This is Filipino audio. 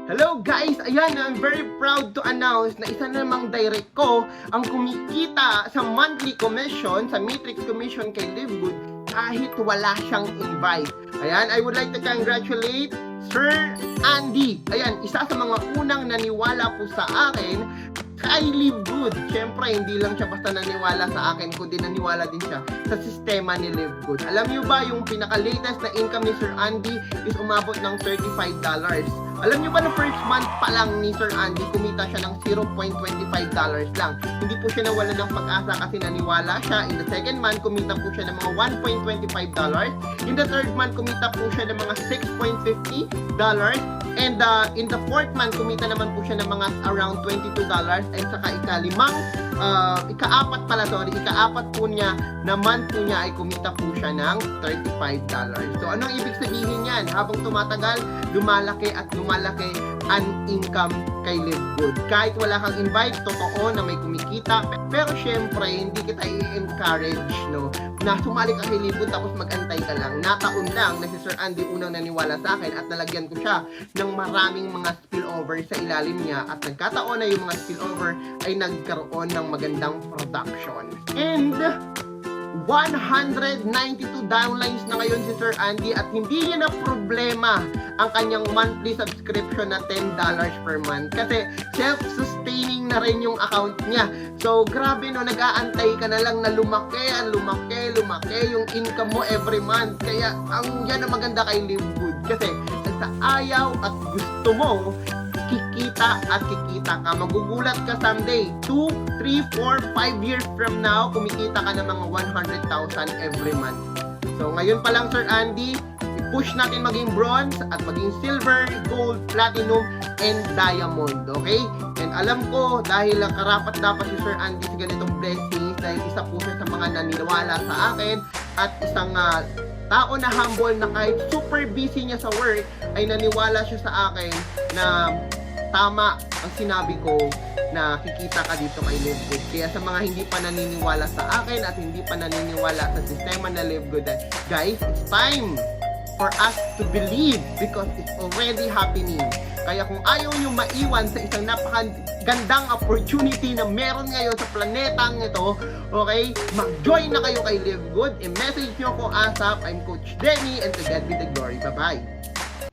Hello guys! Ayan, I'm very proud to announce na isa namang direct ko ang kumikita sa monthly commission, sa matrix commission kay Livegood kahit wala siyang invite. Ayan, I would like to congratulate Sir Andy. Ayan, isa sa mga unang naniwala po sa akin kay Livegood. Siyempre, hindi lang siya basta naniwala sa akin, kundi naniwala din siya sa sistema ni Livegood. Alam niyo ba, yung pinaka-latest na income ni Sir Andy is umabot ng $35. Alam niyo ba na first month pa lang ni Sir Andy, kumita siya ng $0.25 lang. Hindi po siya nawala ng pag-asa kasi naniwala siya. In the second month, kumita po siya ng mga $1.25. In the third month, kumita po siya ng mga $6.50. And in the fourth month, kumita naman po siya ng mga around $22. And saka ika-apat po niya na month po niya ay kumita po siya ng $35. So anong ibig sabihin yan? Habang tumatagal, lumalaki at lumalaki ang income kay Livegood. Kahit wala kang invite, totoo na may kumikita. Pero syempre, hindi kita i-encourage, no, na sumali ka kay Livegood tapos mag-antay ka lang. Nataon lang na si Sir Andy unang naniwala sa akin at nalagyan ko siya ng maraming mga spillover sa ilalim niya at nagkataon na yung mga spillover ay nagkaroon ng magandang production. And 192 downlines na ngayon si Sir Andy at hindi niya na problema ang kanyang monthly subscription na $10 per month kasi self-sustaining na rin yung account niya. So grabe no, nag-aantay ka na lang na lumaki yung income mo every month. Kaya ang yan ang maganda kay Livegood kasi sa ayaw at gusto mo, kikita at kikita ka. Magugulat ka someday. 2, 3, 4, 5 years from now, kumikita ka ng mga 100,000 every month. So, ngayon pa lang, Sir Andy, i-push natin maging bronze at maging silver, gold, platinum, and diamond. Okay? And alam ko, dahil karapat-dapat si Sir Andy sa ganitong blessings, dahil isa po siya sa mga naniniwala sa akin at isang tao na humble na kahit super busy niya sa work, ay naniwala siya sa akin na tama ang sinabi ko na kikita ka dito kay Livegood. Kaya sa mga hindi pa naniniwala sa akin at hindi pa naniniwala sa sistema na Livegood, guys, it's time for us to believe because it's already happening. Kaya kung ayaw nyo maiwan sa isang napakagandang opportunity na meron ngayon sa planetang ito, okay, mag-join na kayo kay Livegood. I-message nyo ko ASAP. I'm Coach Denny and to God be the glory. Bye-bye.